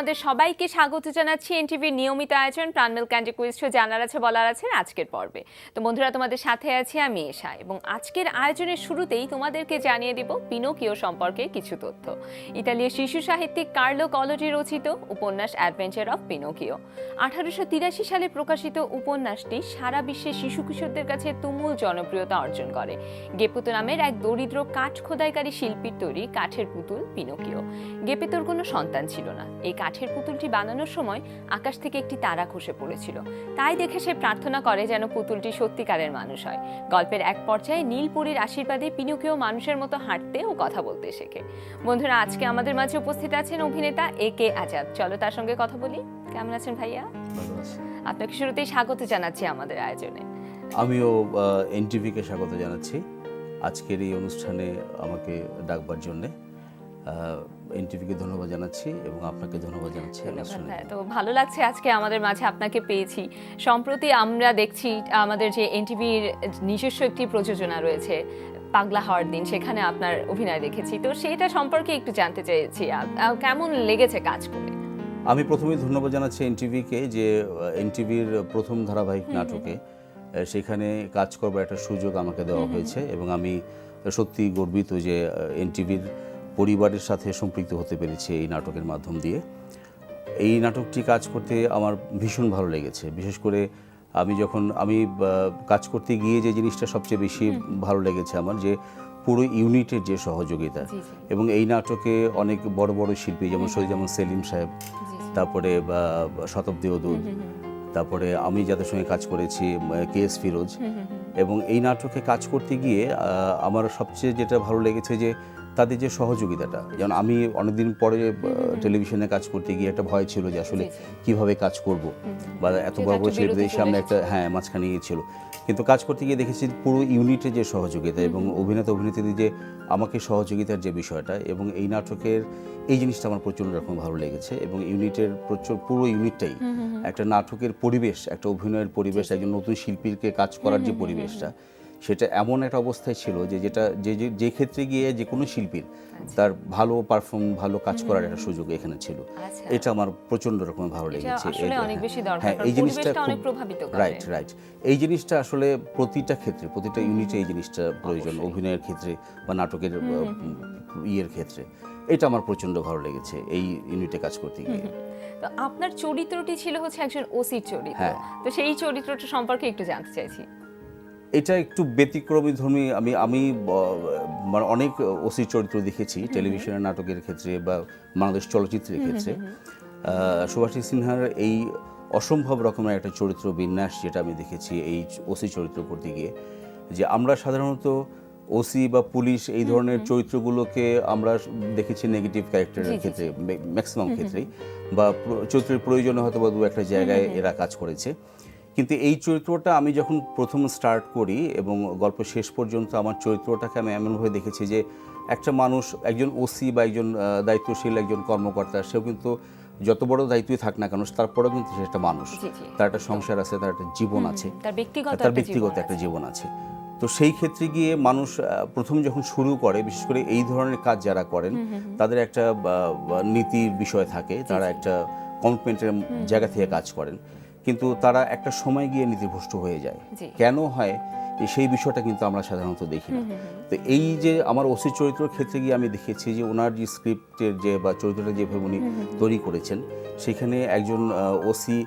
তোমাদের সবাইকে স্বাগত জানাচ্ছি এনটিভির নিয়মিত আয়োজন প্রাণমেল ক্যান্ডি কুইজ শো জানার আছে বলার আছে আজকের পর্বে। তো বন্ধুরা, তোমাদের সাথে আছি আমি এশা এবং আজকের আয়োজনের শুরুতেই তোমাদেরকে জানিয়ে দিব পিনোকিও সম্পর্কে কিছু তথ্য। ইতালীয় শিশু সাহিত্যিক কার্লো কলোজি রচিত উপন্যাস অ্যাডভেঞ্চার অফ পিনোকিও। 1883 সালে প্রকাশিত উপন্যাসটি সারা বিশ্বে শিশু কিশোরদের কাছে তুমুল জনপ্রিয়তা অর্জন করে। গেপুতো নামের এক দরিদ্র কাঠ খোদাইকারী শিল্পীর তৈরি কাঠের পুতুল পিনোকিও। গেপেতোর কোনো সন্তান ছিল না। এই কাঠের পুতুলটি বানানোর সময় আকাশ থেকে একটি তারা খসে পড়েছিল। তাই দেখে সে প্রার্থনা করে যেন পুতুলটি সত্যিকারের মানুষ হয়। গল্পের এক পর্যায়ে নীলপরীর আশীর্বাদে পিনোকিও মানুষের মতো হাঁটতে ও কথা বলতে শেখে। বন্ধুরা, আজকে আমাদের মাঝে উপস্থিত আছেন অভিনেতা একে আজাদ। চলো তার সঙ্গে কথা বলি। কেমন আছেন ভাইয়া? আপনাকে শুরুতেই স্বাগত জানাচ্ছি আমাদের আয়োজনে। আমিও এনটিভিকে স্বাগত জানাচ্ছি আজকের এই অনুষ্ঠানে আমাকে ডাকবার জন্যে। এনটিভিকে ধন্যবাদ জানাচ্ছি এবং আপনাকে ধন্যবাদ জানাচ্ছি। তো ভালো লাগছে আজকে আমাদের মাঝে আপনাকে পেয়েছি। সম্প্রতি আমরা দেখছি আমাদের যে এনটিভির নিজস্ব একটি প্রযোজনা রয়েছে পাগলা হওয়ার দিন, সেখানে আপনার অভিনয় দেখেছি। তো সেটা সম্পর্কে একটু জানতে চেয়েছি, কেমন লেগেছে কাজ করে? আমি প্রথমেই ধন্যবাদ জানাচ্ছি এনটিভিকে যে এনটিভির প্রথম ধারাবাহিক নাটকে সেখানে কাজ করবার একটা সুযোগ আমাকে দেওয়া হয়েছে এবং আমি সত্যি গর্বিত যে এনটিভির পরিবারের সাথে সম্পৃক্ত হতে পেরেছি এই নাটকের মাধ্যম দিয়ে। এই নাটকটি কাজ করতে আমার ভীষণ ভালো লেগেছে। বিশেষ করে আমি কাজ করতে গিয়ে যে জিনিসটা সবচেয়ে বেশি ভালো লেগেছে আমার, যে পুরো ইউনিটের যে সহযোগিতা। এবং এই নাটকে অনেক বড় বড় শিল্পী যেমন সেলিম সাহেব, তারপরে শতাব্দী অদূত, তারপরে আমি যাদের সঙ্গে কাজ করেছি কেএস ফিরোজ। এবং এই নাটকে কাজ করতে গিয়ে আমার সবচেয়ে যেটা ভালো লেগেছে যে তাদের যে সহযোগিতাটা। যেমন আমি অনেকদিন পরে টেলিভিশনে কাজ করতে গিয়ে একটা ভয় ছিল যে আসলে কিভাবে কাজ করব, বা এত বড় বড় ছেলেদের সামনে একটা মাঝখানে ছিল। কিন্তু কাজ করতে গিয়ে দেখেছি পুরো ইউনিটের যে সহযোগিতা এবং অভিনেত্রীদের যে আমাকে সহযোগিতার যে বিষয়টা, এবং এই নাটকের এই জিনিসটা আমার প্রচণ্ড রকম ভালো লেগেছে। এবং ইউনিটের পুরো ইউনিটটাই একটা নাটকের পরিবেশ, একটা অভিনয়ের পরিবেশ, একজন নতুন শিল্পীকে কাজ করার যে পরিবেশটা, সেটা এমন একটা অবস্থায় ছিল যে ক্ষেত্রে গিয়ে যে কোনো শিল্পীর তার ভালো কাজ করার একটা সুযোগ এখানে ছিল। এটা আমার প্রচন্ড রকম ভালো লেগেছে। এই জিনিসটা রাইট এই জিনিসটা আসলে প্রতিটা ইউনিটে এই জিনিসটা প্রয়োজন, অভিনয়ের ক্ষেত্রে বা নাটকের ইয়ের ক্ষেত্রে। এটা আমার প্রচন্ড ভালো লেগেছে এই ইউনিটে কাজ করতে গিয়ে। তো আপনার চরিত্রটি ছিল হচ্ছে একজন ওসির চরিত্র, তো সেই চরিত্রটা সম্পর্কে একটু জানতে চাইছি। এটা একটু ব্যতিক্রমী ধর্মী। আমি মানে অনেক ওসি চরিত্র দেখেছি টেলিভিশনের নাটকের ক্ষেত্রে বা বাংলাদেশ চলচ্চিত্রের ক্ষেত্রে। শুভাশিস সিনহার এই অসম্ভব রকমের একটা চরিত্র বিন্যাস যেটা আমি দেখেছি এই ওসি চরিত্র করতে গিয়ে, যে আমরা সাধারণত ওসি বা পুলিশ এই ধরনের চরিত্রগুলোকে আমরা দেখেছি নেগেটিভ ক্যারেক্টারের ক্ষেত্রে ম্যাক্সিমাম ক্ষেত্রেই, বা চরিত্রের প্রয়োজনে হয়তো বা দু একটা জায়গায় এরা কাজ করেছে। কিন্তু এই চরিত্রটা আমি যখন প্রথম স্টার্ট করি এবং গল্প শেষ পর্যন্ত আমার চরিত্রটাকে আমি এমনভাবে দেখেছি যে একটা মানুষ, একজন ওসি বা একজন দায়িত্বশীল একজন কর্মকর্তা, সেও কিন্তু যত বড় দায়িত্বই থাক না কেন তারপরেও কিন্তু সে একটা মানুষ, তার একটা সংসার আছে, তার একটা জীবন আছে, তার ব্যক্তিগত একটা জীবন আছে। তো সেই ক্ষেত্রে গিয়ে মানুষ প্রথম যখন শুরু করে, বিশেষ করে এই ধরনের কাজ যারা করেন, তাদের একটা নীতির বিষয় থাকে, তারা একটা কমিটমেন্টের জায়গা থেকে কাজ করেন, কিন্তু তারা একটা সময় গিয়ে নীতিভ্রষ্ট হয়ে যায়। কেন হয় সেই বিষয়টা কিন্তু আমরা সাধারণত দেখি না। তো এই যে আমার ওসি চরিত্রের ক্ষেত্রে গিয়ে আমি দেখেছি যে ওনার যে স্ক্রিপ্টের যে বা চরিত্রটা যেভাবে উনি তৈরি করেছেন, সেখানে একজন ওসি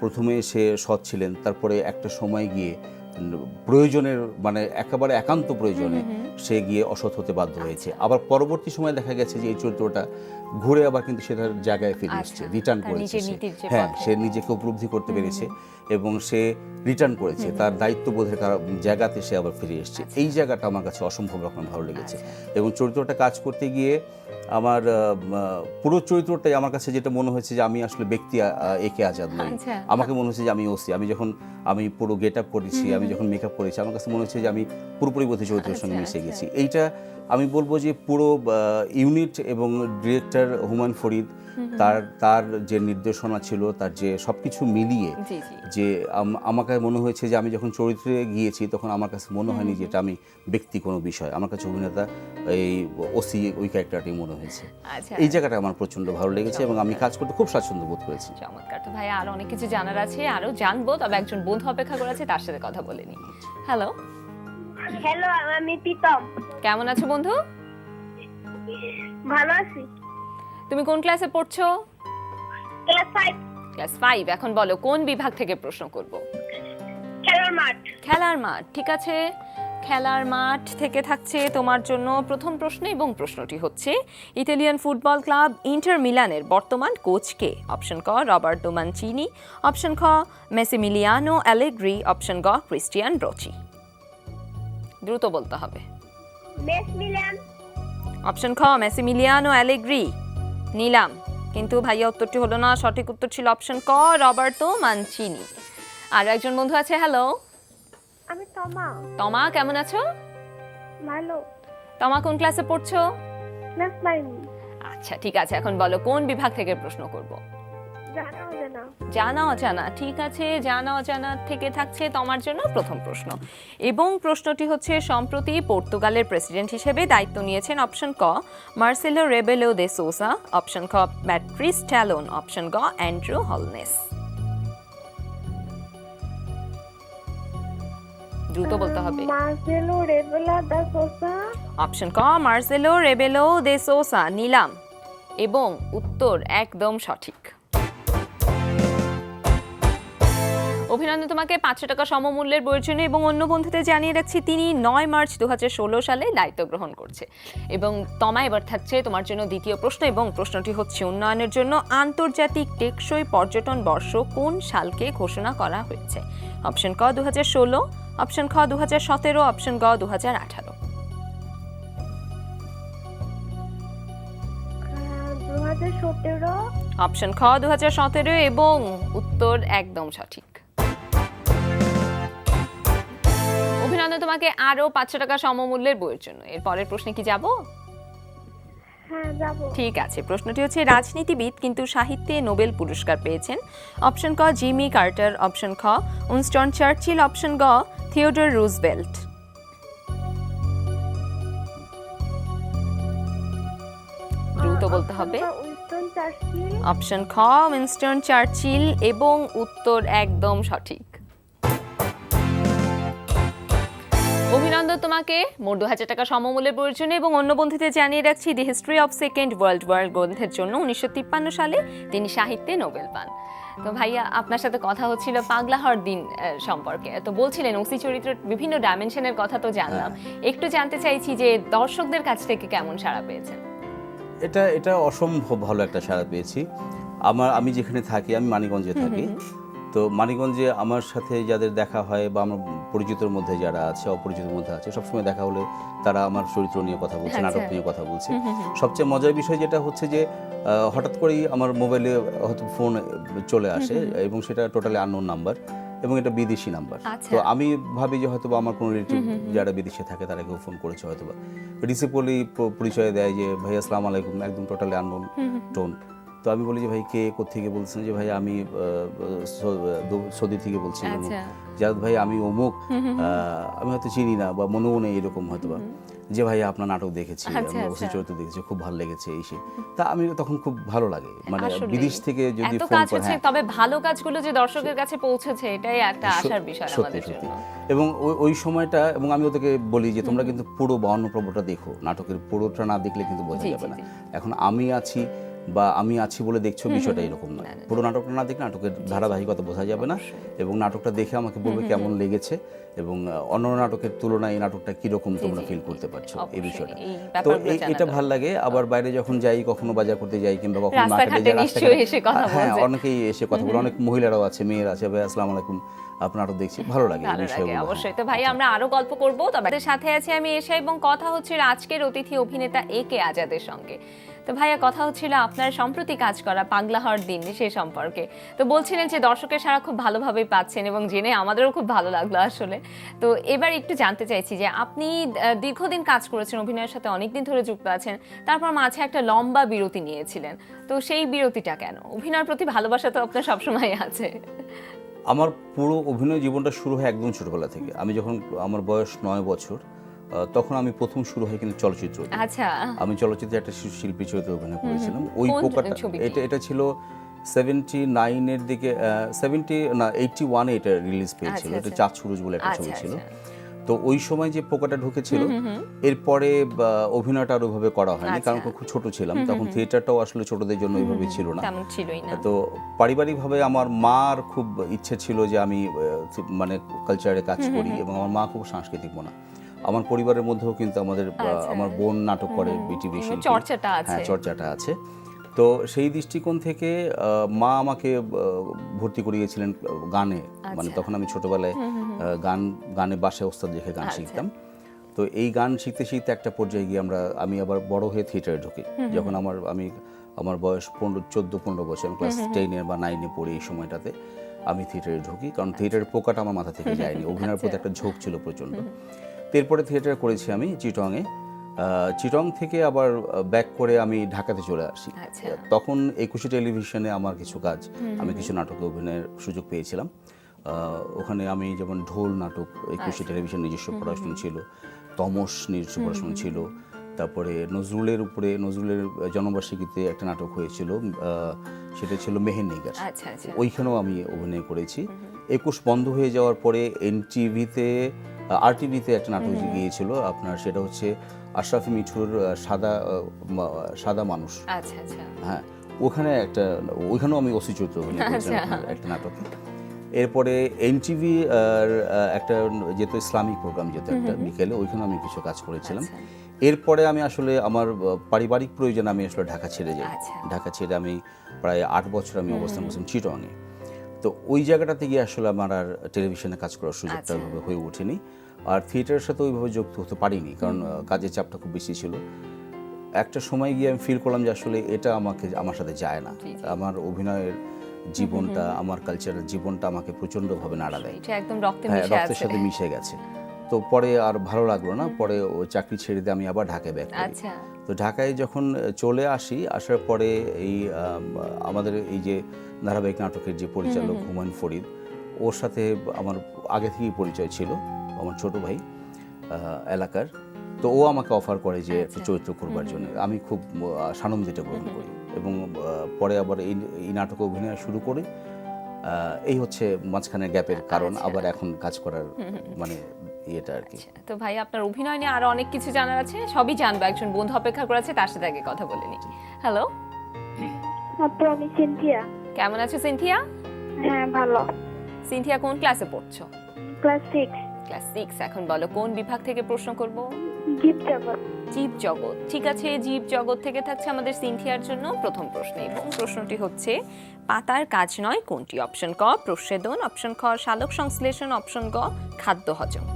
প্রথমে সে সৎ ছিলেন, তারপরে একটা সময় গিয়ে প্রয়োজনের মানে একেবারে একান্ত প্রয়োজনে সে গিয়ে অসৎ হতে বাধ্য হয়েছে। আবার পরবর্তী সময় দেখা গেছে যে এই চরিত্রটা ঘুরে আবার কিন্তু সে তার জায়গায় ফিরে এসেছে, রিটার্ন করেছে। সে নিজেকে উপলব্ধি করতে পেরেছে এবং সে রিটার্ন করেছে, তার দায়িত্ববোধের জায়গাতে সে আবার ফিরে এসেছে। এই জায়গাটা আমার কাছে অসম্ভব রকম ভালো লেগেছে। এবং চরিত্রটা কাজ করতে গিয়ে আমার পুরো চরিত্রটাই আমার কাছে যেটা মনে হয়েছে যে আমি আসলে ব্যক্তি একে আজাদ নই। আমাকে মনে হচ্ছে যে আমি ওসি। আমি পুরো গেট আপ করেছি, আমি যখন মেকআপ করেছি, আমার কাছে মনে হচ্ছে যে আমি পুরোপুরি চরিত্রের সঙ্গে মিশে গেছি। এইটা আমি বলবো যে পুরো ইউনিট এবং ডিরেক্টর হুমায়ুন ফরিদ, তার যে নির্দেশনা ছিল, তার যে সবকিছু মিলিয়ে যে আমাকে মনে হয়েছে যে আমি যখন চরিত্রে গিয়েছি তখন আমার কাছে মনে হয়নি যে এটা আমি ব্যক্তি কোনো বিষয়। আমার কাছে অভিনেতা এই ওসি ওই ক্যারেক্টারটি মনে হয়েছে। আচ্ছা, এই জায়গাটা আমার প্রচন্ড ভালো লেগেছে এবং আমি কাজ করতে খুব স্বাচ্ছন্দ্য বোধ করেছি। চমৎকার। তো ভাইয়া আরো অনেক কিছু জানার আছে, আরো জানবো, তবে একজন বন্ধু অপেক্ষা করে আছে, তার সাথে কথা বলে নি। হ্যালো, হ্যালো, আমি প্রীতম। কেমন আছো বন্ধু? ভালো আছি। তুমি কোন ক্লাসে পড়ছো? Class 5, class 5। এখন বলো কোন বিভাগ থেকে প্রশ্ন করব? খেলার মাঠ। খেলার মাঠ, ঠিক আছে। খেলার মাঠ থেকে থাকছে তোমার জন্য প্রথম প্রশ্ন, এবং প্রশ্নটি হচ্ছে ইতালিয়ান ফুটবল ক্লাব ইন্টার মিলানের বর্তমান কোচ কে? অপশন ক রবার্টো মানচিনি, অপশন খ মেসিমিলিয়ানো অ্যালেগ্রি, অপশন গ ক্রিস্টিয়ান ব্রোচি। দ্রুত বলতে হবে। Mace Milan. অপশন খ মেসিমিলিয়ানো অ্যালেগ্রি নিলাম, কিন্তু ভাইয়া উত্তরটি হলো না। সঠিক উত্তর ছিল অপশন ক রবার্টো মানচিনি। আর একজন বন্ধু আছে। হ্যালো আমি তমা। তমা, কেমন আছো? ভালো। তমা কোন ক্লাসে পড়ছো? ক্লাস 9। আচ্ছা, ঠিক আছে। এখন বলো কোন বিভাগ থেকে প্রশ্ন করব? জানা অজানা। জানা অজানা, ঠিক আছে। জানা অজানা থেকে থাকছে তোমার জন্য প্রথম প্রশ্ন, এবং প্রশ্নটি হচ্ছে সম্প্রতি পর্তুগালের প্রেসিডেন্ট হিসেবে দায়িত্ব নিয়েছেন অপশন ক মার্সেলো রেবেলো দে সোসা, অপশন খ প্যাট্রিস ট্যালোন, অপশন গ অ্যান্ড্রু হলনেস। দ্রুত বলতে হবে। মার্সেলো রেবেলা দা সোসা। অপশন ক মার্সেলো রেবেলো দে সোসা নিলাম, এবং উত্তর একদম সঠিক। অভিনন্দন তোমাকে 500 টাকা সমমূল্যের বইয়ের জন্য। এবং অন্য বন্ধুদের জানিয়ে রাখছি তিনি 9 মার্চ 2016 সালে দায়িত্ব গ্রহণ করছে। এবং তমা, এবার থাকছে তোমার জন্য দ্বিতীয় প্রশ্ন, এবং প্রশ্নটি হচ্ছে উন্নয়নের জন্য আন্তর্জাতিক টেকসই পর্যটন বর্ষ কোন সালকে ঘোষণা করা হয়েছে? অপশন ক 2016, অপশন খ 2017, অপশন গ 2018। 2017। অপশন খ 2017, এবং উত্তর একদম সঠিক। অভিনন্দন তোমাকে আরো 500 টাকা সমমূল্যের বইয়ের জন্য। এর পরের প্রশ্নে কি যাব? হ্যাঁ, যাব। ঠিক আছে। প্রশ্নটি হচ্ছে রাজনীতিবিদ কিন্তু সাহিত্যে নোবেল পুরস্কার পেয়েছেন। অপশন ক জিমি কার্টার, অপশন খ উইনস্টন চার্চিল, অপশন গ থিওডর রুজভেল্ট। দ্রুত বলতে হবে। Winston Churchill. অপশন খ উইনস্টন চার্চিল, এবং উত্তর একদম সঠিক। অভিনন্দন তোমাকে মোট 2000 টাকা সমমূল্যের বইয়ের জন্য। এবং অন্য বন্ধুদের জানিয়ে রাখছি the history of second world war গ্রন্থের জন্য 1953 সালে তিনি সাহিত্যে নোবেল পান। তো ভাইয়া, আপনার সাথে কথা হচ্ছিল পাগলা হওয়ার দিন সম্পর্কে। তো বলছিলেন ওসি চরিত্রের বিভিন্ন ডাইমেনশনের কথা তো জানলাম, একটু জানতে চাইছি যে দর্শকদের কাছ থেকে কেমন সাড়া পেয়েছেন? এটা অসম্ভব ভালো একটা সাড়া পেয়েছি। আমি যেখানে থাকি, আমি মানিকগঞ্জে থাকি। তো মানিকগঞ্জে আমার সাথে যাদের দেখা হয় বা আমার পরিচিতর মধ্যে যারা আছে, অপরিচিতর মধ্যে আছে, সবসময় দেখা হলে তারা আমার চরিত্র নিয়ে কথা বলছে, নাটক নিয়ে কথা বলছে। সবচেয়ে মজার বিষয় যেটা হচ্ছে যে হঠাৎ করেই আমার মোবাইলে হয়তো ফোন চলে আসে, এবং সেটা টোটালি আননোন নাম্বার, এবং এটা বিদেশি নাম্বার। তো আমি ভাবি যে হয়তো আমার কোনো রিলেটিভ যারা বিদেশে থাকে তারা কেউ ফোন করেছে হয়তো বা। রিসিভ করলেই পরিচয় দেয় যে ভাই আসসালামু আলাইকুম, একদম টোটালি আননোন টোন। তো আমি বলি যে ভাই কে কোত্থেকে বলছেন? যে ভাই আমি সৌদি থেকে বলছি, জাদ ভাই আমি অমুক, আমি হয়তো চিনি না বা মনেও নেই এরকম হয়তো বা, যে ভাই আপনার নাটক দেখেছি, ওসি চরিত্র দেখেছি, খুব ভালো লেগেছে এই সে। তা আমি তখন খুব ভালো লাগে, মানে বিদেশ থেকে যদি ফোন করে। তবে ভালো কাজগুলো যে দর্শকের কাছে পৌঁছেছে, এটাই একটা আশার বিষয় আমাদের জন্য। এবং ওই সময়টা, এবং আমি ওদেরকে বলি যে তোমরা কিন্তু পুরো 52 পর্বটা দেখো, নাটকের পুরোটা না দেখলে কিন্তু বোঝা যাবে না। এখন আমি আছি বা আমি আছি বলে দেখছো, বিষয়টা এরকম নয়। পুরো নাটকটা না দেখলে নাটকের ধারাবাহিকতা বোঝা যাবে না, এবং নাটকটা দেখে আমাকে বলবে কেমন লেগেছে, এবং অন্য নাটকের তুলনায় এই নাটকটা কিরকম তোমরা ফিল করতে পারছো, এই বিষয়টা। তো এটা ভালো লাগে। আবার বাইরে যখন যাই, কখনো বাজার করতে যাই, কিংবা কখনো মার্কেটে যাই, হ্যাঁ, অনেকেই এসে কথা বলে, অনেক মহিলারাও আছে, মেয়েরা আছে, ভাই আসসালামু আলাইকুম, আপনার নাটক দেখছি, ভালো লাগে এই বিষয়গুলো। অবশ্যই। তো ভাই, আমরা আরো গল্প করব, তবে সাথে আছি আমি এশা, এবং কথা হচ্ছে আজকের অতিথি অভিনেতা A.K. আজাদের সঙ্গে। তো ভাইয়া, কথা হচ্ছিল আপনার সম্প্রতি কাজ করা পাগলা হওয়ার দিন সে সম্পর্কে। তো বলছিলেন যে দর্শকের সাড়া খুব ভালোভাবে পাচ্ছেন, এবং জেনে আমাদেরও খুব ভালো লাগলো আসলে। তো এবার একটু জানতে চাইছি যে আপনি দীর্ঘদিন কাজ করেছেন, অভিনয়ের সাথে অনেকদিন ধরে যুক্ত আছেন, তারপর মাঝে একটা লম্বা বিরতি নিয়েছিলেন। তো সেই বিরতিটা কেন? অভিনয়ের প্রতি ভালোবাসা তো আপনার সবসময় আছে। আমার পুরো অভিনয় জীবনটা শুরু হয় একদম ছোটবেলা থেকে। আমি যখন, আমার বয়স 9 বছর, তখন আমি প্রথম শুরু হয় কিন্তু চলচ্চিত্র দিয়ে। আচ্ছা, আমি চলচ্চিত্রে একটা শিল্পী চরিত্রে অভিনয় করেছিলাম। ওই কোন পোকাটা ছবি? এটা ছিল 79 এর দিকে 81 এটা রিলিজ পেয়েছিল। আচ্ছা, এটা আচ্ছা। চাঁদ সুরজ বলে একটা ছবি আচ্ছা, ছিল। আচ্ছা। তো ওই সময় যে পোকাটা ঢুকেছিল এরপরে অভিনয়টা আর ওইভাবে করা হয়নি, কারণ আচ্ছা। খুব ছোট ছিলাম তখন। থিয়েটারটাও আসলে ছোটদের জন্য ওইভাবে ছিল না। তেমন ছিলই না। তো পারিবারিকভাবে আমার মার খুব ইচ্ছে ছিল যে আমি মানে কালচারে কাজ করি, এবং আমার মা খুব সাংস্কৃতিক মনা। আমার পরিবারের মধ্যেও কিন্তু আচ্ছা। আমার বোন নাটক করে, বিটিভি শিল্পী, চর্চাটা আছে। হ্যাঁ চর্চাটা আছে। তো সেই দৃষ্টিকোণ থেকে মা আমাকে ভর্তি করিয়েছিলেন গানে। মানে তখন আমি ছোটবেলায় গানে বাসায় ওস্তাদ দেখে গান শিখতাম। তো এই গান শিখতে শিখতে একটা পর্যায়ে গিয়ে আমি আবার বড় হয়ে থিয়েটারে ঢুকি। যখন আমার বয়স 14-15 বছর, আমি ক্লাস 10 বা 9 পড়ি, এই সময়টাতে আমি থিয়েটারে ঢুকি, কারণ থিয়েটারের পোকাটা আমার মাথা থেকে যায়নি। অভিনয়ের প্রতি একটা ঝোঁক ছিল প্রচণ্ড। এরপরে থিয়েটারে করেছি আমি চিটংয়ে। চিটং থেকে আবার ব্যাক করে আমি ঢাকাতে চলে আসি। তখন 21 টেলিভিশনে আমার কিছু কাজ, আমি কিছু নাটকে অভিনয়ের সুযোগ পেয়েছিলাম। ওখানে আমি যেমন ঢোল নাটক 21 টেলিভিশন নিজস্ব পড়াশোনা ছিল, তমস নিজস্ব পড়াশোনা ছিল। তারপরে নজরুলের জন্মবার্ষিকীতে একটা নাটক হয়েছিল, সেটা ছিল মেহেরনিগার। ওইখানেও আমি অভিনয় করেছি। 21 বন্ধ হয়ে যাওয়ার পরে এনটিভিতে আরটিভিতে একটা নাটক গিয়েছিল আপনার, সেটা হচ্ছে আশরাফি মিঠুর সাদা মানুষ। হ্যাঁ, ওইখানেও আমি ওসি চরিত্রে অভিনয় করেছিলাম একটা নাটকে। এরপরে এনটিভি একটা যেত ইসলামিক প্রোগ্রাম যেত একটা বিকেলে, ওইখানে আমি কিছু কাজ করেছিলাম। এরপরে আমি আসলে আমার পারিবারিক প্রয়োজনে আমি আসলে ঢাকা ছেড়ে যাই। ঢাকা ছেড়ে আমি প্রায় 8 বছর আমি অবস্থান করছিলাম চিটংয়ে। তো ওই জায়গাটাতে গিয়ে আসলে আমার আর টেলিভিশনে কাজ করার সুযোগটা ওইভাবে হয়ে ওঠেনি, আর থিয়েটারের সাথে ওইভাবে যুক্ত হতে পারিনি, কারণ কাজের চাপটা খুব বেশি ছিল। একটা সময় গিয়ে আমি ফিল করলাম যে আসলে এটা আমার সাথে যায় না। আমার অভিনয়ের জীবনটা, আমার কালচারের জীবনটা আমাকে প্রচণ্ডভাবে নাড়া দেয়, রক্তের সাথে মিশে গেছে। তো পরে আর ভালো লাগলো না, পরে ওই চাকরি ছেড়ে দিয়ে আমি আবার ঢাকায় ব্যাক করি। তো ঢাকায় যখন চলে আসার পরে আমাদের এই যে ধারাবাহিক নাটকের যে পরিচালক হুমায়ুন ফরিদ, ওর সাথে আমার আগে থেকেই পরিচয় ছিল, আমার ছোট ভাই এলাকার। তো ও আমাকে অফার করে যে একটা চরিত্র করবার জন্য। আমি খুব সানন্দিত গ্রহণ করি, এবং পরে আবার এই নাটকে অভিনয় শুরু করি। এই হচ্ছে মাঝখানে গ্যাপের কারণ, আবার এখন কাজ করার মানে ইয়েটা আর কি। তো ভাই, আপনার অভিনয় নিয়ে আরো অনেক কিছু জানার আছে, সবই জানবো। একজন বন্ধু অপেক্ষা করেছে, তার সাথে আগে কথা বলে নি। হ্যালো আপু, আমি সিনথিয়া। কেমন আছো সিনথিয়া? হ্যাঁ, ভালো। সিনথিয়া কোন ক্লাসে পড়ছো? ক্লাস 6। ক্লাস 6। এখন বলো, কোন বিভাগ থেকে প্রশ্ন করব? জীবজগৎ। জীবজগৎ, ঠিক আছে। জীবজগৎ থেকে থাকছে আমাদের সিনথিয়ার জন্য প্রথম প্রশ্ন, এবং প্রশ্নটি হচ্ছে পাতার কাজ নয় কোনটি? অপশন ক প্রচ্ছেদন, অপশন খ সালোক সংশ্লেষণ, অপশন গ খাদ্য হজম।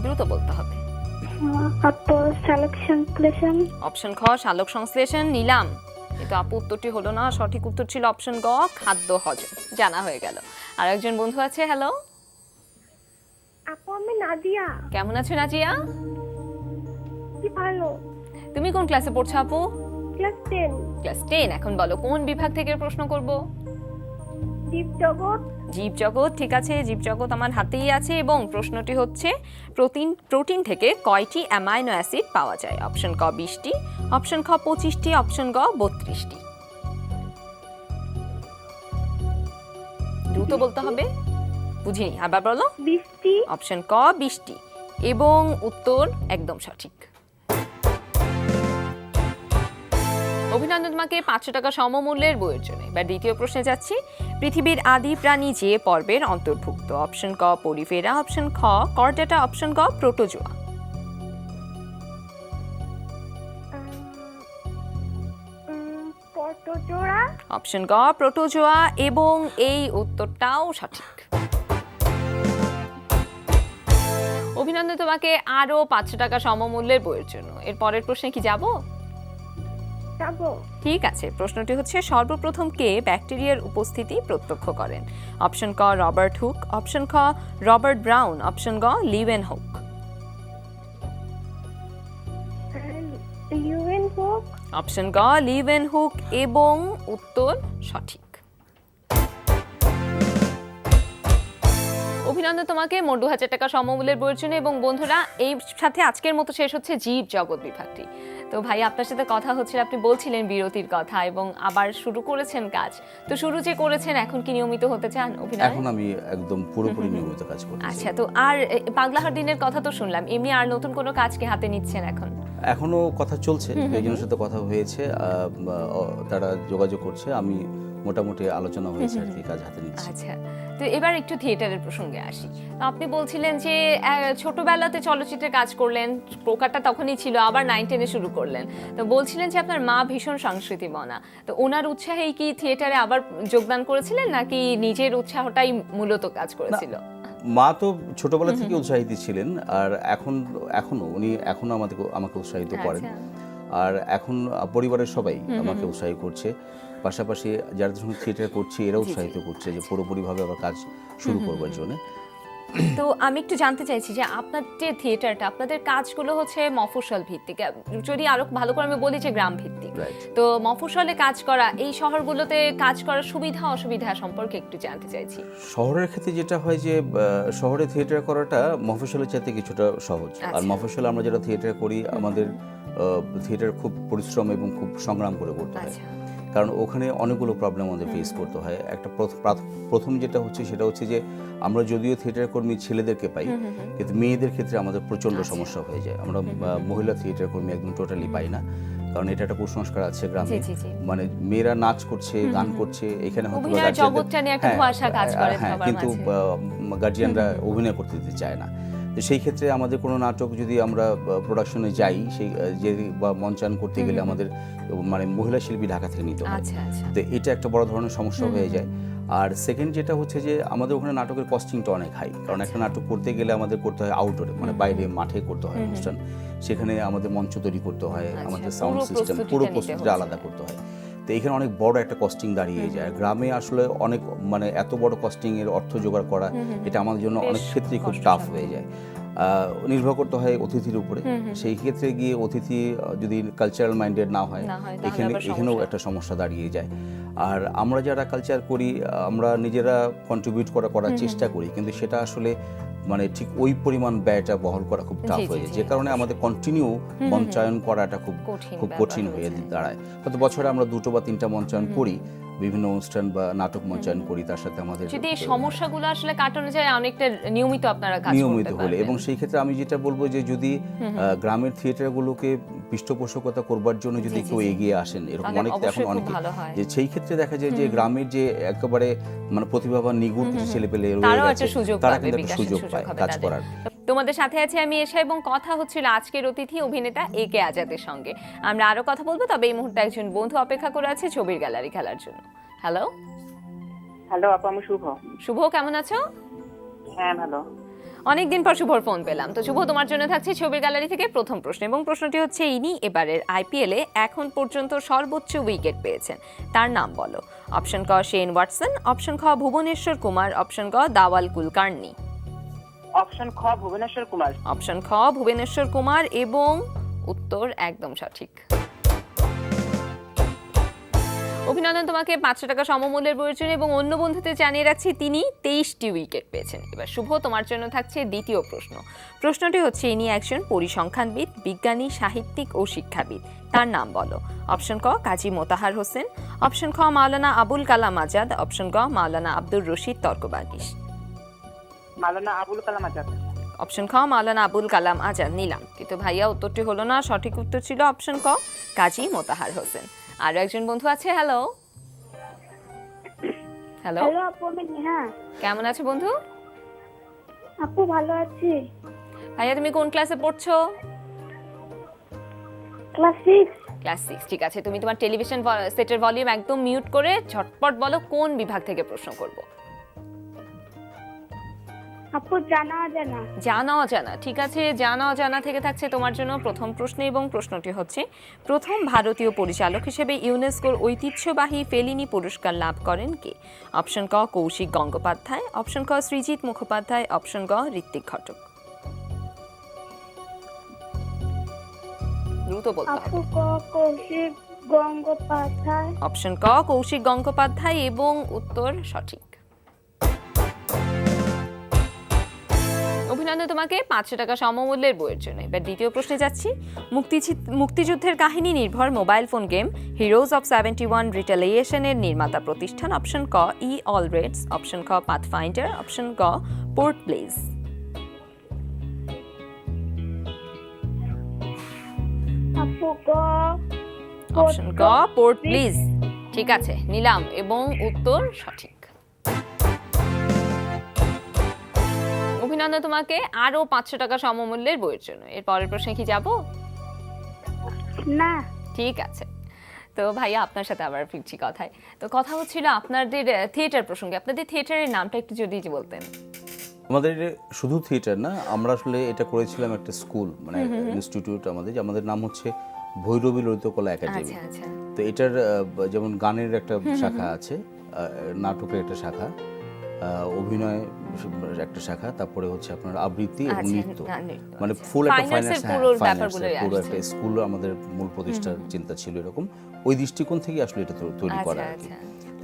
দ্রুত বলতে হবে। আপু, সালোক সংশ্লেষণ। অপশন খ সালোক সংশ্লেষণ নিলাম, কিন্তু আপু উত্তরটি হলো না। সঠিক উত্তর ছিল অপশন গ খাদ্য হজম। জানা হয়ে গেল। আর একজন বন্ধু আছে। হ্যালো আপু, আমি নাদিয়া। কেমন আছো নাজিয়া? কি ভালো। তুমি কোন ক্লাসে পড়ছো আপু? ক্লাস 10। ক্লাস 10। এখন বলো, কোন বিভাগ থেকে প্রশ্ন করব? জীবজগৎ। জীবজগৎ, ঠিক আছে। জীবজগৎ আমার হাতেই আছে, এবং প্রশ্নটি হচ্ছে প্রোটিন থেকে কয়টি অ্যামাইনো অ্যাসিড পাওয়া যায়? অপশন ক 20টি, অপশন খ 25টি, অপশন গ 32টি। দ্রুত বলতে হবে, বুঝিনি, আবার বলো। 20টি। অপশন ক 20টি, এবং উত্তর একদম সঠিক। অভিনন্দন তোমাকে 500 টাকা সমমূল্যের বইয়ের জন্য। এবার দ্বিতীয় প্রশ্নে যাচ্ছি। পৃথিবীর আদি প্রাণী যে পর্বের অন্তর্ভুক্ত? অপশন ক পরিফেরা, অপশন খ কর্ডাটা, অপশন গ প্রোটোজোয়া। প্রোটোজোয়া। অপশন গ প্রোটোজোয়া, এবং এই উত্তরটাও সঠিক। অভিনন্দন তোমাকে আরো 500 টাকা সমমূল্যের বইয়ের জন্য। এর পরের প্রশ্নে কি যাব? যাবো। ঠিক আছে। প্রশ্নটি হচ্ছে সর্বপ্রথম কে ব্যাকটেরিয়ার উপস্থিতি প্রত্যক্ষ করেন? অপশন ক রবার্ট হুক, অপশন খ রবার্ট ব্রাউন, অপশন গ Leeuwen hook. Leeuwen hook. Option গ লিওয়েন হুক, এবং উত্তর সঠিক। অভিনন্দন তোমাকে মোট 2000 টাকা সমমূল্যের বইয়ের জন্য। এবং বন্ধুরা, এই সাথে আজকের মতো শেষ হচ্ছে জীব জগৎ বিভাগটি। তো ভাই, আপনার সাথে কথা হচ্ছিল, আপনি বলছিলেন বিরতির কথা এবং আবার শুরু করেছেন কাজ। তো শুরু যে করেছেন, এখন কি নিয়মিত হতে চান অভিনয়? এখন আমি একদম পুরোপুরি নিয়মিত কাজ করছি। আচ্ছা, তো আর পাগলাহার দিনের কথা তো শুনলাম, এমনি আর নতুন কোনো কাজকে হাতে নিচ্ছেন এখন? এখনো কথা চলছে, একজনের সাথে কথা হয়েছে, তারা যোগাযোগ করছে, আমি মোটামুটি আলোচনা হয়েছে আর কি, কাজ হাতে নিচ্ছি। আচ্ছা, তো এবার একটু থিয়েটারের প্রসঙ্গে আসি। তো আপনি বলছিলেন যে ছোটবেলাতে চলচ্চিত্রে কাজ করলেন, প্রকারটা তখনই ছিল, আবার 9-10-এ শুরু করলেন। তো বলছিলেন যে আপনার মা ভীষণ সংস্কৃতি বনা, তো ওনার উৎসাহেই কি থিয়েটারে আবার যোগদান করেছিলেন, নাকি নিজের উৎসাহটাই মূলত কাজ করেছিল? মা তো ছোটবেলা থেকে উৎসাহিত ছিলেন, আর এখনো উনি আমাকে উৎসাহিত করেন। আর এখন পরিবারের সবাই আমাকে উৎসাহিত করছে, পাশাপাশি যাদের সঙ্গে থিয়েটার করছি এরা উৎসাহিত করছে যে পুরোপুরিভাবে আবার কাজ শুরু করবার জন্য। তো আমি একটু জানতে চাইছি যে আপনার যে থিয়েটারটা, আপনাদের কাজগুলো হচ্ছে মফস্বল ভিত্তিক, যদি আরো ভালো করে আমি বলি যে গ্রাম ভিত্তিক। তো মফস্বলে কাজ করা, এই শহরগুলোতে কাজ করার সুবিধা অসুবিধা সম্পর্কে একটু জানতে চাইছি। শহরের ক্ষেত্রে যেটা হয় যে শহরে থিয়েটার করাটা মফস্বলের চাইতে কিছুটা সহজ। আর মফস্বলে আমরা যেটা থিয়েটার করি, আমাদের থিয়েটার খুব পরিশ্রম এবং খুব সংগ্রাম করে করতে হয়, কারণ ওখানে অনেকগুলো প্রবলেম আমাদের ফেস করতে হয়। একটা প্রথম যেটা হচ্ছে সেটা হচ্ছে যে আমরা যদিও থিয়েটার কর্মী ছেলেদেরকে পাই, কিন্তু মেয়েদের ক্ষেত্রে আমাদের প্রচণ্ড সমস্যা হয়ে যায়। আমরা মহিলা থিয়েটার কর্মী একদম টোটালি পাই না, কারণ এটা একটা কুসংস্কার আছে গ্রামে, মানে মেয়েরা নাচ করছে, গান করছে, এখানে হয়তো কিন্তু গার্জিয়ানরা অভিনয় করতে দিতে চায় না। তো সেই ক্ষেত্রে আমাদের কোনো নাটক যদি আমরা প্রোডাকশনে যাই, সেই যে বা মঞ্চায়ন করতে গেলে আমাদের মানে মহিলা শিল্পী ঢাকা থেকে নিতে হয়। তো এটা একটা বড় ধরনের সমস্যা হয়ে যায়। আর সেকেন্ড যেটা হচ্ছে যে আমাদের ওখানে নাটকের কস্টিংটা অনেক হাই, কারণ একটা নাটক করতে গেলে আমাদের করতে হয় আউটডোরে, মানে বাইরে মাঠে করতে হয় অনুষ্ঠান, সেখানে আমাদের মঞ্চ তৈরি করতে হয়, আমাদের সাউন্ড সিস্টেম পুরো প্রস্তুতিটা আলাদা করতে হয়। তো এখানে অনেক বড় একটা কস্টিং দাঁড়িয়ে যায়। গ্রামে আসলে অনেক মানে এত বড় কস্টিং এর অর্থ জোগাড় করা, এটা আমাদের জন্য অনেক ক্ষেত্রেই খুব টাফ হয়ে যায়। নির্ভর করতে হয় অতিথির উপরে। সেই ক্ষেত্রে গিয়ে অতিথি যদি কালচারাল মাইন্ডেড না হয়, এখানেও একটা সমস্যা দাঁড়িয়ে যায়। আর আমরা যারা কালচার করি, আমরা নিজেরা কন্ট্রিবিউট করার চেষ্টা করি, কিন্তু সেটা আসলে মানে ঠিক ওই পরিমাণ ব্যয়টা বহন করা খুব টাফ হয়ে যায়, যে কারণে আমাদের কন্টিনিউ মঞ্চায়ন করাটা খুব কঠিন হয়ে দাঁড়ায়। হয়তো বছরে আমরা 2টো বা 3টা মঞ্চায়ন করি, বিভিন্ন অনুষ্ঠান বা নাটক মঞ্চায়ন করি, তার সাথে আমাদের যদি এই সমস্যাগুলো আসলে কাটানো যায় অনেকটা নিয়মিত আপনারা কাজ করতে হলে। এবং সেই ক্ষেত্রে আমি যেটা বলবো যে যদি গ্রামের থিয়েটারগুলোকে পৃষ্ঠপোষকতা করবার জন্য যদি কেউ এগিয়ে আসেন, এরকম এখন অনেকে, যে সেই ক্ষেত্রে দেখা যায় যে গ্রামের যে একেবারে মানে প্রতিভাবান নিগুড় কিছু ছেলেপেলে রয়ে গেছে, তারা কিন্তু একটা সুযোগ পায় কাজ করার। তোমাদের সাথে আছি আমি এশা, এবং কথা হচ্ছিল আজকের অতিথি অভিনেতা একে আজাদের সঙ্গে। আমরা আরো কথা বলবো, তবে এই মুহূর্তে একজন বন্ধু অপেক্ষা করে আছে ছবির গ্যালারি খেলার জন্য। হ্যালো আপু, আমি শুভ, কেমন আছো? হ্যাঁ, ভালো। অনেকদিন পর শুভর ফোন পেলাম। তো শুভ, তোমার জন্য থাকছে ছবির গ্যালারি থেকে প্রথম প্রশ্ন, এবং প্রশ্নটি হচ্ছে ইনি এবারের আইপিএলে এখন পর্যন্ত সর্বোচ্চ উইকেট পেয়েছেন, তার নাম বলো। অপশন ক শেন ওয়াটসন, অপশন খ ভুবনেশ্বর কুমার, অপশন ক দাওয়াল কুলকার্নি। অপশন খ ভুবনেশ্বর কুমার। অপশন খ ভুবনেশ্বর কুমার, এবং উত্তর একদম সঠিক। অভিনন্দন তোমাকে 500 টাকা সমমূল্যের বইয়ের জন্য। এবং অন্য বন্ধুদের জানিয়ে রাখছি তিনি 23টি উইকেট পেয়েছেন। এবার শুভ, তোমার জন্য থাকছে দ্বিতীয় প্রশ্ন। প্রশ্নটি হচ্ছে ইনি একজন পরিসংখ্যানবিদ, বিজ্ঞানী, সাহিত্যিক ও শিক্ষাবিদ, তার নাম বলো। অপশন ক কাজী মোতাহার হোসেন, অপশন খ মাওলানা আবুল কালাম আজাদ, অপশন ক মাওলানা আব্দুর রশিদ তর্কবাগীশ। মাওলানা আবুল কালাম আজাদ। অপশন খ মাওলানা আবুল কালাম আজাদ নিলাম, কিন্তু ভাইয়া উত্তরটি হলো না, সঠিক উত্তর ছিল অপশন ক কাজী মোতাহার হোসেন। আরো একজন বন্ধু আছে। হ্যালো আপু, আমি নেহা। কেমন আছো বন্ধু? আপু, ভালো আছি। ভাইয়া, তুমি কোন ক্লাসে পড়ছো? ক্লাস 6। ক্লাস 6, ঠিক আছে। তুমি তোমার টেলিভিশন সেটের ভলিউম একদম মিউট করে ঝটপট বলো কোন বিভাগ থেকে প্রশ্ন করব। আপু, জানা অজানা, ঠিক আছে। জানা অজানা থেকে থাকছে তোমার জন্য প্রথম প্রশ্ন, এবং প্রশ্নটি হচ্ছে প্রথম ভারতীয় পরিচালক হিসেবে ইউনেস্কোর ঐতিহ্যবাহী ফেলিনি পুরস্কার লাভ করেন কে? অপশন ক কৌশিক গঙ্গোপাধ্যায়, অপশন ক সৃজিত মুখোপাধ্যায়, অপশন ক ঋত্বিক ঘটক। দ্রুত বলতে হবে। আপু, কৌশিক গঙ্গোপাধ্যায়। অপশন ক কৌশিক গঙ্গোপাধ্যায়, এবং উত্তর সঠিক। অভিনন্দন তোমাকে 500 টাকা সমমূল্যের বইয়ের জন্য। এবার দ্বিতীয় প্রশ্নে যাচ্ছি। মুক্তিযুদ্ধের কাহিনী নির্ভর mobile phone game heroes of 71 রিটেলিয়েশনের নির্মাতা প্রতিষ্ঠান। অপশন ক ই অল রেডস, অপশন খ পাথফাইন্ডার, অপশন ক পোর্ট প্লেস। আপু গ অপশন ক পোর্ট প্লেস। ঠিক আছে, নিলাম এবং উত্তর সঠিক। অভিনন্দন তোমাকে আরো 500 টাকা সমমূল্যের বইয়ের জন্য। এর পরের প্রশ্নে কি যাব? না। ঠিক আছে, তো ভাইয়া আপনার সাথে আবার ফিরছি কথায়। তো কথা হচ্ছিল আপনাদের থিয়েটার প্রসঙ্গে। আপনাদের থিয়েটারের নামটা একটু যদি বলতেন। আমাদের শুধু থিয়েটার না, আমরা আসলে এটা করেছিলাম একটা স্কুল, মানে ইনস্টিটিউট। আমাদের নাম হচ্ছে ভৈরবী ললিতকলা একাডেমি। আচ্ছা আচ্ছা। তো এটার যেমন গানের একটা শাখা আছে, নাটকের একটা শাখা, অভিনয় একটা শাখা, তারপরে হচ্ছে আপনার আবৃত্তি এবং নৃত্য, মানে ফুল একটা ফাইন্যান্স, পুরো একটা স্কুল আমাদের মূল প্রতিষ্ঠার চিন্তা ছিল এরকম। ওই দৃষ্টিকোণ থেকে আসলে এটা তৈরি করা আর কি।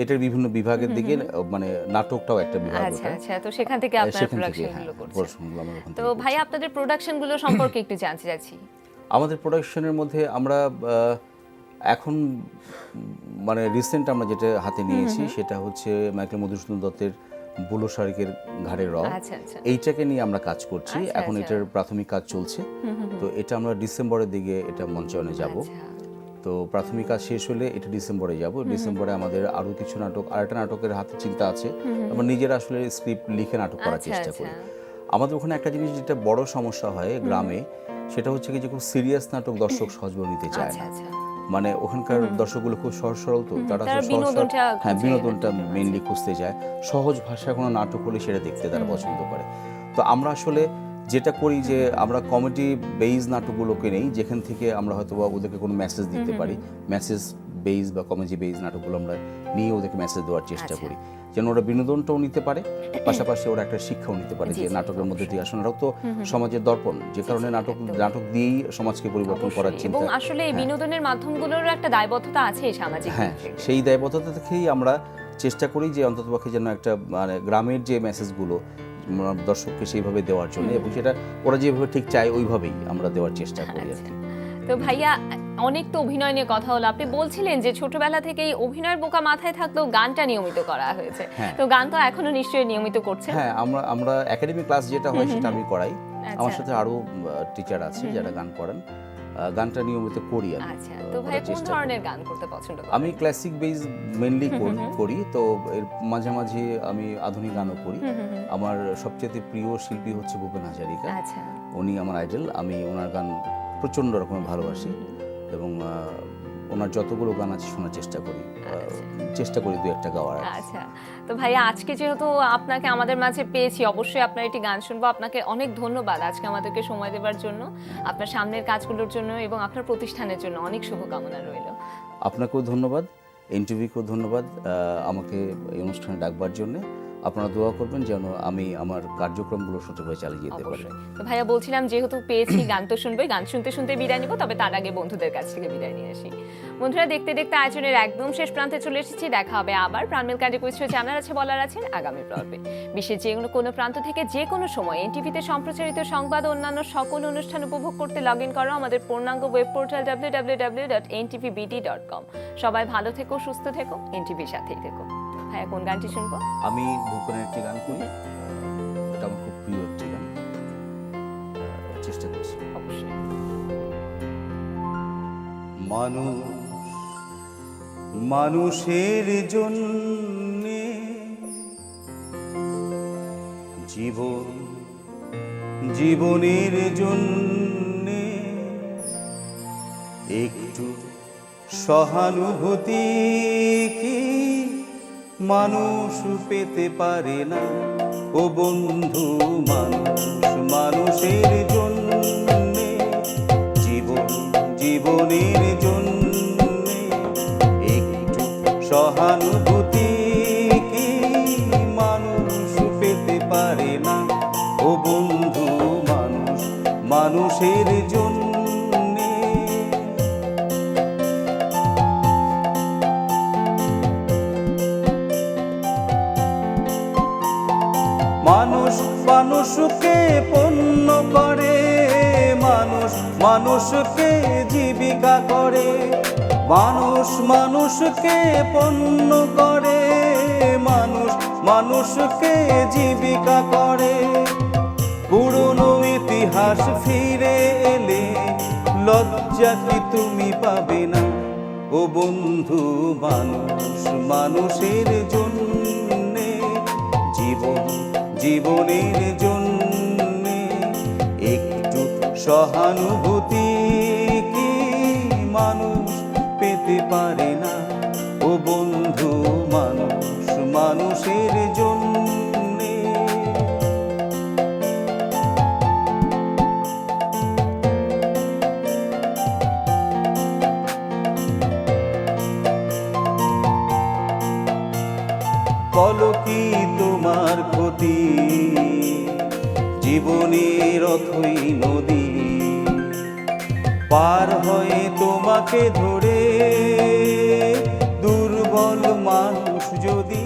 এটার বিভিন্ন বিভাগের দিকে, মানে নাটকটাও একটা বিভাগ। আচ্ছা আচ্ছা, তো সেখান থেকে আপনারা প্রোডাকশনগুলো করছেন। তো ভাই আপনাদের প্রোডাকশনগুলো সম্পর্কে একটু জানতে চাচ্ছি। আমাদের প্রোডাকশনের মধ্যে আমরা এখন মানে রিসেন্ট আমরা যেটা হাতে নিয়েছি সেটা হচ্ছে মাইকেল মধুসূদন দত্তের বুলো শারিকের ঘাড়ে রং। আচ্ছা আচ্ছা। এইটাকে নিয়ে আমরা কাজ করছি এখন। এটার প্রাথমিক কাজ চলছে, তো এটা আমরা ডিসেম্বরের দিকে এটা মঞ্চায়নে যাব। তো প্রাথমিক কাজ শেষ হলে এটা ডিসেম্বরে যাব। ডিসেম্বরে আমাদের আরো কিছু নাটক, আরেকটা নাটকের হাতে চিন্তা আছে। আমরা নিজেরা আসলে স্ক্রিপ্ট লিখে নাটক করার চেষ্টা করি। আমাদের ওখানে একটা জিনিস যেটা বড় সমস্যা হয় গ্রামে, সেটা হচ্ছে কি যে খুব সিরিয়াস নাটক দর্শক সহজভাবে নিতে চায় না। মানে ওখানকার দর্শকগুলো খুব সহজ সরল, তো তারা বিনোদনটা মেইনলি খুঁজতে চায়। সহজ ভাষায় কোনো নাটক হলে সেটা দেখতে তারা পছন্দ করে। তো আমরা আসলে যেটা করি যে আমরা কমেডি বেইজ নাটকগুলোকে নেই, যেখান থেকে আমরা হয়তো বা ওদেরকে কোনো মেসেজ দিতে পারি। মেসেজ বেইজ বা কমেডি বেইজ নাটকগুলো আমরা নিয়ে ওদেরকে মেসেজ দেওয়ার চেষ্টা করি, যেন ওরা বিনোদনটাও নিতে পারে, পাশাপাশি ওরা একটা শিক্ষাও নিতে পারে। যে নাটকের মধ্যে দিয়ে আসলে নাটক তো সমাজের দর্পণ, যে কারণে নাটক দিয়েই সমাজকে পরিবর্তন করার চিন্তা। এবং আসলে এই বিনোদনের মাধ্যমগুলোর একটা দায়বদ্ধতা আছে সামাজিক। হ্যাঁ, সেই দায়বদ্ধতা থেকেই আমরা চেষ্টা করি যে অন্ততপক্ষে যেন একটা মানে গ্রামের যে মেসেজগুলো দর্শককে সেইভাবে দেওয়ার জন্য, এবং সেটা ওরা যেভাবে ঠিক চায় ওইভাবেই আমরা দেওয়ার চেষ্টা করি আর কি। তো ভাইয়া অনেক তো অভিনয় নিয়ে কথা হলো। আপনি বলছিলেন যে ছোটবেলা থেকেই অভিনয়ের বোকা মাথায় থাকলেও গানটা নিয়মিত করা হয়েছে। তো গান তো এখনো নিশ্চয়ই নিয়মিত করছেন। হ্যাঁ, আমরা একাডেমি ক্লাস যেটা হয় সেটা আমি করাই। আমার সাথে আরো টিচার আছে যারা গান করেন। গানটা নিয়মিত করি আমি। আচ্ছা, তো ভাই কোন ধরনের গান করতে পছন্দ করেন? আমি ক্লাসিক বেস মেইনলি করি, তো এর মাঝে মাঝে আমি আধুনিক গানও করি। আমার সবচেয়ে প্রিয় শিল্পী হচ্ছে ভূপেন হাজারিকা। আচ্ছা, উনি আমার আইডল। আমি ওনার গান প্রচণ্ড রকমের ভালোবাসি এবং ওনার যতগুলো গান আছে শোনার চেষ্টা করি দু একটা গাওয়ার। আচ্ছা, তো ভাইয়া আজকে যেহেতু আপনাকে আমাদের মাঝে পেয়েছি, অবশ্যই আপনার একটি গান শুনবো। আপনাকে অনেক ধন্যবাদ আজকে আমাদেরকে সময় দেওয়ার জন্য, আপনার সামনের কাজগুলোর জন্য এবং আপনার প্রতিষ্ঠানের জন্য অনেক শুভকামনা রইল। আপনাকেও ধন্যবাদ, এনটিভিকেও ধন্যবাদ আমাকে এই অনুষ্ঠানে ডাকবার জন্য। আপনারা দোয়া করবেন যেন আমি আমার কার্যক্রমগুলো সঠিকভাবে চালিয়ে যেতে পারি। তো ভাইয়া বলছিলাম যেহেতু পেয়েছি গান তো শুনবোই, গান শুনতে শুনতে বিদায় নিব, তবে তার আগে বন্ধুদের কাছ থেকে বিদায় নিয়ে আসি। বন্ধুরা, দেখতে দেখতে আয়োজনের একদম শেষ প্রান্তে চলে এসেছি। দেখা হবে আবার প্রাণমেল ক্যান্ডি কুইজ শো জানার আছে বলার আছে আগামী পর্বে। বিশ্বের যে কোনো প্রান্ত থেকে যে কোনো সময় এনটিভিতে সম্প্রচারিত সংবাদ ও অন্যান্য সকল অনুষ্ঠান উপভোগ করতে লগ ইন করো আমাদের পূর্ণাঙ্গ ওয়েব পোর্টাল www.ntvbd.com। সবাই ভালো থেকো, সুস্থ থেকো, এনটিভির সাথেই থেকো। ভাইয়া কোন গানটি শুনবো? আমি ভূপেনের একটি গান করি, এটা আমার খুব প্রিয় একটি গান, চেষ্টা করছি। অবশ্যই। মানুষের জন্য জীবনের জন্য একটু সহানুভূতি কি মানুষ পেতে পারে না? ও বন্ধু, মানুষের জন্য জীবনের জন্য একটু সহানুভূতি কি মানুষ পেতে পারে না? ও বন্ধু, মানুষের জন্য মানুষ মানুষকে পণ্য করে, মানুষ মানুষকে জীবিকা করে, মানুষ মানুষকে পণ্য করে, মানুষ মানুষকে জীবিকা করে। পুরনো ইতিহাস ফিরে এলে লজ্জা কি তুমি পাবে না? ও বন্ধু, মানুষ মানুষের জন্যে, জীবন জীবনের জন্যে একটু সহানুভূতি কি মানুষ পেতে পারে না? ও বন্ধু, মানুষ মানুষের জন্যে। বলো কি তোমার ক্ষতি, জীবনের অথই নদী পার হয়ে তোমাকে ধরে দুর্বল মানুষ যদি